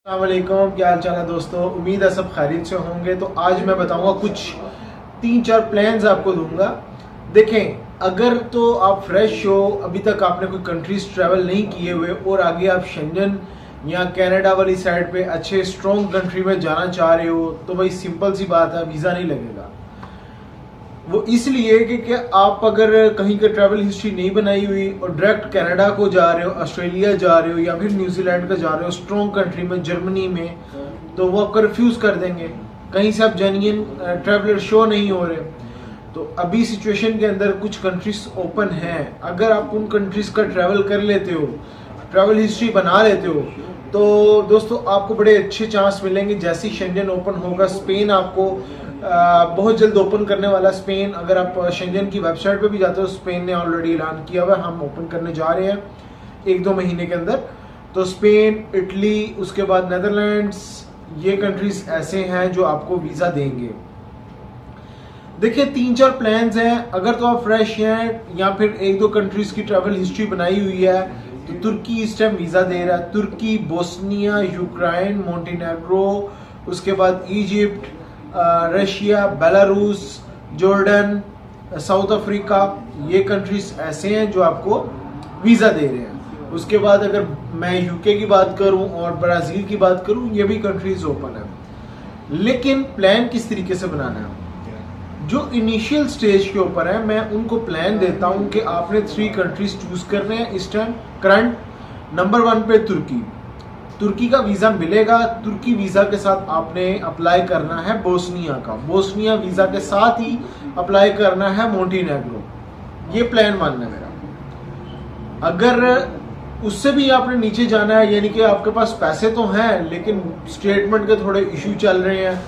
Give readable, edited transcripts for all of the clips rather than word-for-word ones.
अस्सलामुअलैकुम, क्या हाल चाल है दोस्तों। उम्मीद है सब खैरियत से होंगे। तो आज मैं बताऊंगा कुछ 3-4 प्लान्स आपको दूंगा। देखें, अगर तो आप फ्रेश हो, अभी तक आपने कोई कंट्रीज ट्रैवल नहीं किए हुए और आगे आप शेंजन या कनाडा वाली साइड पे अच्छे स्ट्रॉन्ग कंट्री में जाना चाह रहे हो, तो भाई सिंपल सी बात है, वीज़ा नहीं लगेगा। वो इसलिए कि आप अगर कहीं का ट्रैवल हिस्ट्री नहीं बनाई हुई और डायरेक्ट कनाडा को जा रहे हो, ऑस्ट्रेलिया जा रहे हो या फिर न्यूजीलैंड का जा रहे हो स्ट्रॉन्ग कंट्री में, जर्मनी में, तो वो आपको रिफ्यूज़ कर देंगे। कहीं से आप जेन्युइन ट्रैवलर शो नहीं हो रहे। तो अभी सिचुएशन के अंदर कुछ कंट्रीज ओपन हैं। अगर आप उन कंट्रीज का ट्रैवल कर लेते हो, ट्रैवल हिस्ट्री बना लेते हो, तो दोस्तों आपको बड़े अच्छे चांस मिलेंगे। जैसे ही शेंजन ओपन होगा, स्पेन आपको बहुत जल्द ओपन करने वाला। स्पेन, अगर आप शेंजन की वेबसाइट पे भी जाते हो, स्पेन ने ऑलरेडी ऐलान किया हुआ हम ओपन करने जा रहे हैं 1-2 महीने के अंदर। तो स्पेन, इटली, उसके बाद नेदरलैंड्स, ये कंट्रीज ऐसे हैं जो आपको वीज़ा देंगे। देखिए, 3-4 प्लान्स हैं। अगर तो आप फ्रेश हैं या फिर 1-2 कंट्रीज की ट्रैवल हिस्ट्री बनाई हुई है, तो तुर्की इस टाइम वीज़ा दे रहा है। तुर्की, बोस्निया, यूक्रेन, मोंटेनेग्रो, उसके बाद Egypt, Russia, Belarus, Jordan, south Africa, ये कंट्रीज ऐसे हैं जो आपको वीज़ा दे रहे हैं। उसके बाद अगर मैं यूके की बात करूं और ब्राज़ील की बात करूं, ये भी कंट्रीज ओपन है। लेकिन प्लान किस तरीके से बनाना है, जो इनिशियल स्टेज के ऊपर है, मैं उनको प्लान देता हूं कि आपने 3 कंट्रीज चूज करने हैं इस टाइम करंट। नंबर 1 पे तुर्की का वीज़ा मिलेगा। तुर्की वीज़ा के साथ आपने अप्लाई करना है बोस्निया का। बोस्निया वीज़ा के साथ ही अप्लाई करना है मोंटेनेग्रो। ये प्लान मानना है मेरा। अगर उससे भी आपने नीचे जाना है, यानी कि आपके पास पैसे तो हैं लेकिन स्टेटमेंट के थोड़े इशू चल रहे हैं,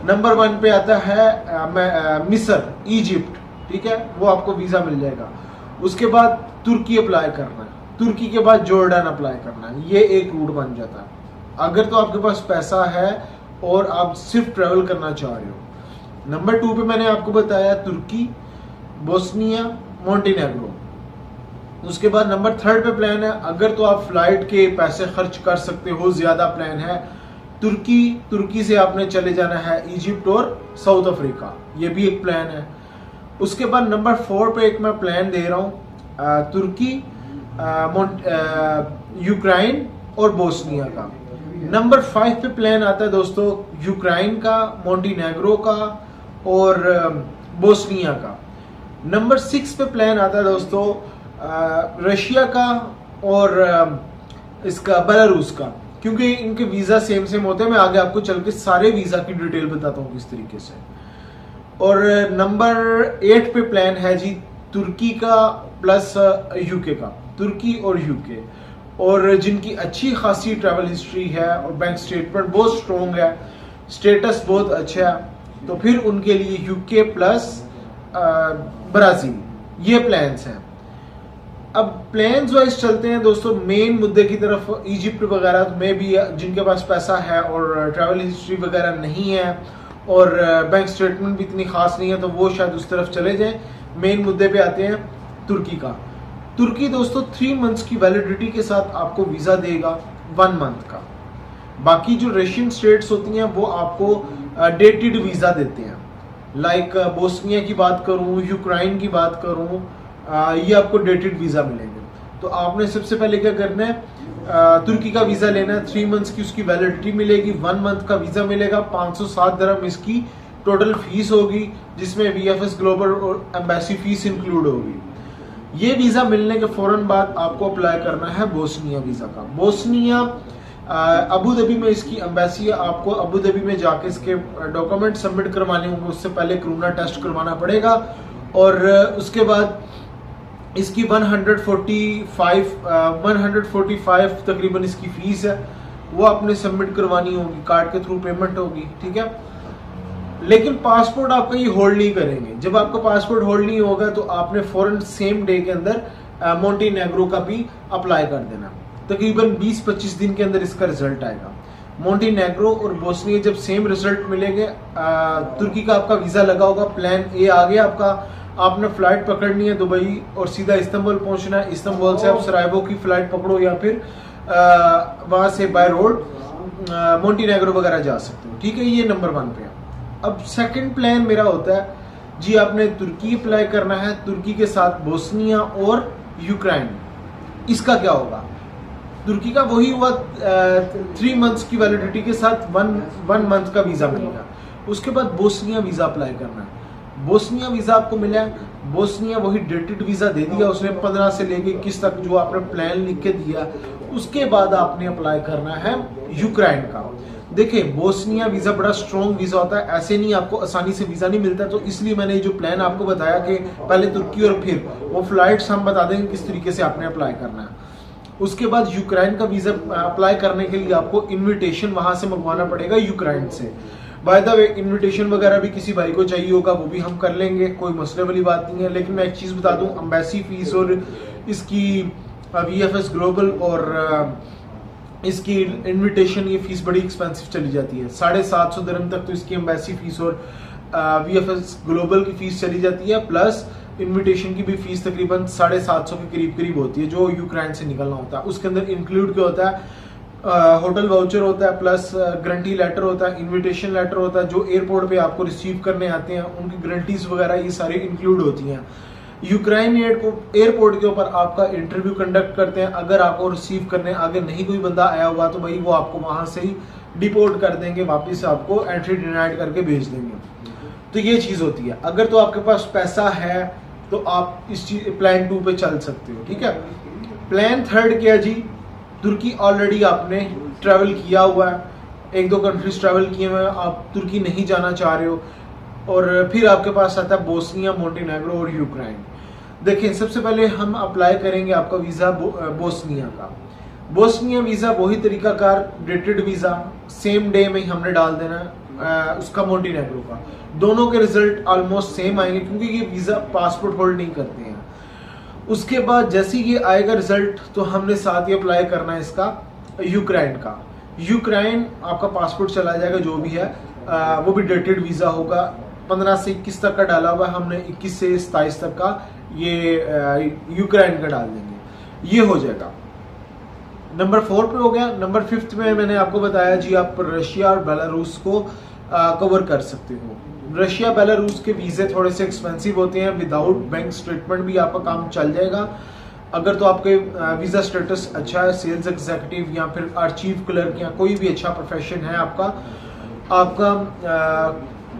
नंबर 1 पे आता है मिस्र, इजिप्ट, ठीक है, वो आपको वीज़ा मिल जाएगा। उसके बाद तुर्की अप्लाई करना है, तुर्की के बाद जॉर्डन अप्लाई करना है। ये एक रूट बन जाता है अगर तो आपके पास पैसा है और आप सिर्फ ट्रैवल करना चाह रहे हो। नंबर 2 पे मैंने आपको बताया तुर्की, बोस्निया, मोंटेनेग्रो। उसके बाद नंबर 3 पे प्लान है, अगर तो आप फ्लाइट के पैसे खर्च कर सकते हो, ज्यादा प्लान है, तुर्की से आपने चले जाना है इजिप्ट और साउथ अफ्रीका, ये भी एक प्लान है। उसके बाद नंबर 4 पे एक मैं प्लान दे रहा हूँ तुर्की, यूक्रेन और बोस्निया का। नंबर 5 पे प्लान आता है दोस्तों यूक्रेन का, मोंटेनेग्रो का और बोस्निया का। नंबर 6 पे प्लान आता है दोस्तों रशिया का और इसका बेलारूस का, क्योंकि इनके वीज़ा सेम होते हैं। मैं आगे आपको चल के सारे वीज़ा की डिटेल बताता हूँ किस तरीके से। और नंबर 8 पे प्लान है जी तुर्की का प्लस यूके का, तुर्की और यूके, और जिनकी अच्छी खासी ट्रैवल हिस्ट्री है और बैंक स्टेटमेंट बहुत स्ट्रॉन्ग है, स्टेटस बहुत अच्छा है, तो फिर उनके लिए यूके प्लस ब्राज़ील, ये प्लान्स हैं। अब प्लान्स वाइज चलते हैं दोस्तों मेन मुद्दे की तरफ। इजिप्ट वगैरह में भी जिनके पास पैसा है और ट्रैवल हिस्ट्री वगैरह नहीं है और बैंक स्टेटमेंट भी इतनी खास नहीं है, तो वो शायद उस तरफ चले जाएं। मेन मुद्दे पे आते हैं तुर्की का। तुर्की दोस्तों 3 मंथ्स की वैलिडिटी के साथ आपको वीज़ा देगा, 1 मंथ का। बाकी जो रशियन स्टेट्स होती हैं वो आपको डेटेड वीज़ा देते हैं। लाइक बोस्निया की बात करूं, यूक्रेन की बात करूं, ये आपको डेटेड वीज़ा मिलेंगे। तो आपने सबसे पहले क्या करना है, तुर्की का वीज़ा लेना है। 3 मंथ्स की उसकी वैलिडिटी मिलेगी, 1 मंथ का वीज़ा मिलेगा। 507 दिरहम इसकी टोटल फीस होगी, जिसमें VFS ग्लोबल और एम्बेसी फीस इंक्लूड होगी। ये वीज़ा मिलने के फौरन बाद आपको अप्लाई करना है बोस्निया वीज़ा का। बोस्निया अबू धाबी में इसकी एम्बेसी है। आपको अबू धाबी में जाके इसके डॉक्यूमेंट सबमिट करवाने होंगे, उससे पहले कोरोना टेस्ट करवाना पड़ेगा। और उसके बाद इसकी 145 तकरीबन इसकी फीस है, वो आपने सबमिट करवानी होगी, कार्ड के थ्रू पेमेंट होगी, ठीक है। लेकिन पासपोर्ट आपका ये होल्ड नहीं करेंगे। जब आपका पासपोर्ट होल्ड नहीं होगा तो आपने फौरन सेम डे के अंदर मोंटेनेग्रो का भी अप्लाई कर देना। तकरीबन 20-25 दिन के अंदर इसका रिजल्ट आएगा। मोंटेनेग्रो और बोस्निया जब सेम रिजल्ट मिलेंगे, तुर्की का आपका वीज़ा लगा होगा, प्लान ए आ गया आपका, आपने फ्लाइट पकड़नी है दुबई और सीधा इस्तांबुल पहुंचना है। इस्तांबुल से आप सरायवो की फ्लाइट पकड़ो या फिर वहां से बाय रोड मोंटेनेग्रो वगैरह जा सकते हो, ठीक है। ये नंबर 1 पे है। अब सेकंड प्लान मेरा होता है जी, आपने तुर्की अप्लाई करना है, तुर्की के साथ बोस्निया और यूक्रेन। इसका क्या होगा? तुर्की का वही हुआ 3 मंथ्स की वैलिडिटी के साथ 1 मंथ का वीजा मिलेगा। उसके बाद बोस्निया वीजा अप्लाई करना है। बोस्निया वीजा आपको मिला, बोस्निया वही डेटेड वीजा दे दिया उसने 15 से लेके 21 तक जो आपने प्लान लिख के दिया। उसके बाद आपने अप्लाई करना है यूक्रेन का। देखिए, बोस्निया वीजा बड़ा स्ट्रॉन्ग वीजा होता है, ऐसे नहीं आपको आसानी से वीजा नहीं मिलता। तो इसलिए मैंने जो प्लान आपको बताया कि पहले तुर्की और फिर वो फ्लाइट्स हम बता देंगे किस तरीके से आपने अप्लाई करना है। उसके बाद यूक्रेन का वीजा अप्लाई करने के लिए आपको इनविटेशन वहां से मंगवाना पड़ेगा यूक्रेन से। बाय द वे, इनविटेशन वगैरह भी किसी भाई को चाहिए होगा, वो भी हम कर लेंगे, कोई मसले वाली बात नहीं है। लेकिन मैं एक चीज बता दूं, एम्बेसी फीस और इसकी VFS ग्लोबल और इसकी इनविटेशन, ये फीस बड़ी एक्सपेंसिव चली जाती है। 750 दिरहम तक तो इसकी एम्बेसी फीस और VFS ग्लोबल की फीस चली जाती है, प्लस इनविटेशन की भी फीस तकरीबन 750 के करीब होती है, जो यूक्रेन से निकलना होता है। उसके अंदर इंक्लूड क्या होता है? होटल वाउचर होता है, प्लस गारंटी लेटर होता है, इनविटेशन लेटर होता है, जो एयरपोर्ट पे आपको रिसीव करने आते हैं उनकी गारंटीज वगैरह ये सारी इंक्लूड होती हैं। यूक्रेन एयरपोर्ट के ऊपर आपका इंटरव्यू कंडक्ट करते हैं। अगर आपको रिसीव करने आगे नहीं कोई बंदा आया हुआ तो भाई वो आपको वहां से ही डिपोर्ट कर देंगे, वापस आपको एंट्री डिनाइड करके भेज देंगे। तो ये चीज होती है। अगर तो आपके पास पैसा है तो आप इस प्लान 2 पे चल सकते हो, ठीक है। प्लान 3 क्या जी? तुर्की ऑलरेडी आपने ट्रैवल किया हुआ है, 1-2 कंट्रीज ट्रैवल किए हुए हैं, आप तुर्की नहीं जाना चाह रहे हो, और फिर आपके पास आता है बोस्निया, मोंटेनेग्रो और यूक्रेन। देखिए, सबसे पहले हम अप्लाई करेंगे आपका वीजा बोस्निया का। बोस्निया वीजा वही तरीकाकार, डेटेड वीजा, सेम डे में ही हमने डाल देना है। उसका मोंटेनेग्रो का, दोनों के रिजल्ट ऑलमोस्ट सेम आएंगे क्योंकि ये वीजा पासपोर्ट होल्ड नहीं करते हैं। उसके बाद जैसे ये आएगा रिजल्ट तो हमने साथ ही अप्लाई करना है इसका यूक्रेन का। यूक्रेन आपका पासपोर्ट चला जाएगा जो भी है, वो भी डेटेड वीजा होगा। 15 से 21 तक का डाला हुआ, हमने 21 से 27 तक का ये यूक्रेन का डाल देंगे, ये हो जाएगा। नंबर 4 पे हो गया। नंबर 5 में मैंने आपको बताया जी, आप रशिया और बेलारूस को कवर कर सकते हो। रशिया बेलारूस के वीजे थोड़े से एक्सपेंसिव होते हैं, विदाउट बैंक स्टेटमेंट भी आपका काम चल जाएगा। अगर तो आपके वीजा स्टेटस अच्छा है, सेल्स एग्जीक्यूटिव या फिर आर्चीव क्लर्क या कोई भी अच्छा प्रोफेशन है आपका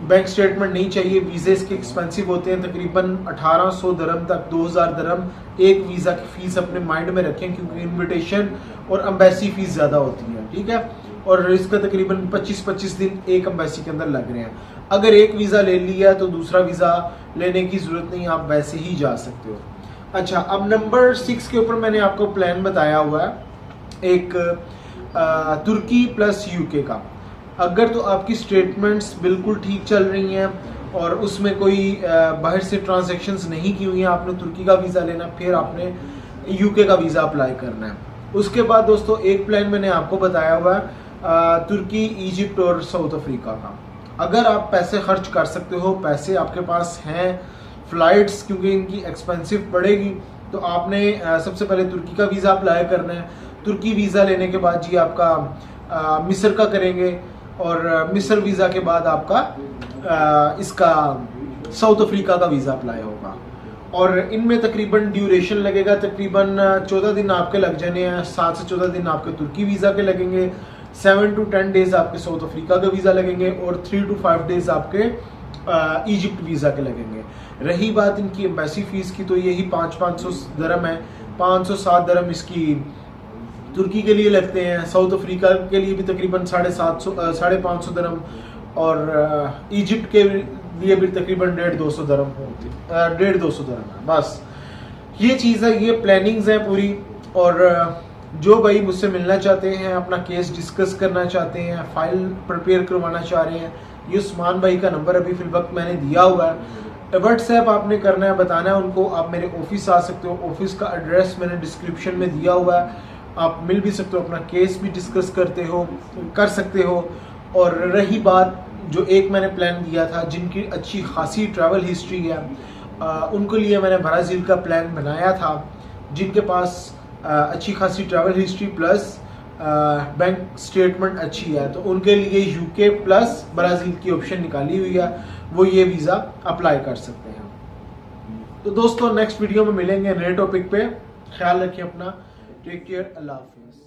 बैंक स्टेटमेंट नहीं चाहिए। वीजे इसके एक्सपेंसिव होते हैं, तकरीबन 1800 दिरहम तक 2000 दिरहम एक वीजा की फीस अपने माइंड में रखें, क्योंकि इनविटेशन और एम्बेसी फीस ज्यादा होती है, ठीक है। और इसका तकरीबन 25-25 दिन एक एम्बेसी के अंदर लग रहे हैं। अगर एक वीजा ले लिया तो दूसरा वीजा लेने की जरूरत नहीं, आप वैसे ही जा सकते हो। अच्छा, अब नंबर 6 के ऊपर मैंने आपको प्लान बताया हुआ है, एक तुर्की प्लस यूके का। अगर तो आपकी स्टेटमेंट्स बिल्कुल ठीक चल रही हैं और उसमें कोई बाहर से ट्रांजैक्शंस नहीं की हुई हैं, आपने तुर्की का वीज़ा लेना, फिर आपने यूके का वीज़ा अप्लाई करना है। उसके बाद दोस्तों एक प्लान मैंने आपको बताया हुआ है तुर्की, इजिप्ट और साउथ अफ्रीका का। अगर आप पैसे खर्च कर सकते हो, पैसे आपके पास हैं, फ्लाइट्स क्योंकि इनकी एक्सपेंसिव पड़ेगी, तो आपने सबसे पहले तुर्की का वीज़ा अप्लाई करना है। तुर्की वीज़ा लेने के बाद जी आपका मिस्र का करेंगे, और मिस्र वीज़ा के बाद आपका इसका साउथ अफ्रीका का वीज़ा अप्लाई होगा। और इनमें तकरीबन ड्यूरेशन लगेगा, तकरीबन 14 दिन आपके लग जाने हैं। 7 से 14 दिन आपके तुर्की वीज़ा के लगेंगे, 7 to 10 डेज आपके साउथ अफ्रीका का वीज़ा लगेंगे, और 3 to 5 डेज आपके इजिप्ट वीज़ा के लगेंगे। रही बात इनकी एम्बेसी फीस की, तो यही 500 दिरहम है। 507 दिरहम इसकी तुर्की के लिए लगते हैं, साउथ अफ्रीका के लिए भी तकरीबन 550 दिरहम, और इजिप्ट के लिए भी तकरीबन 150 दिरहम होती है, 150 दिरहम है। बस ये चीज़ है, ये प्लानिंग्स है पूरी। और जो भाई मुझसे मिलना चाहते हैं, अपना केस डिस्कस करना चाहते हैं, फाइल प्रिपेयर करवाना चाह रहे हैं, ये उस्मान भाई का नंबर अभी फिल वक्त मैंने दिया हुआ है। व्हाट्सएप आपने करना है, बताना है उनको, आप मेरे ऑफिस आ सकते हो। ऑफिस का एड्रेस मैंने डिस्क्रिप्शन में दिया हुआ है, आप मिल भी सकते हो, अपना केस भी डिस्कस कर सकते हो। और रही बात जो एक मैंने प्लान दिया था, जिनकी अच्छी खासी ट्रैवल हिस्ट्री है, उनके लिए मैंने ब्राज़ील का प्लान बनाया था, जिनके पास अच्छी खासी travel history plus bank statement अच्छी है, तो उनके लिए यूके प्लस ब्राज़ील की ऑप्शन निकाली हुई है, वो ये वीज़ा अप्लाई कर सकते हैं। तो दोस्तों नेक्स्ट वीडियो में मिलेंगे नए टॉपिक पे। ख्याल रखिए अपना, टेक केयर, अल्लाह हाफिज़।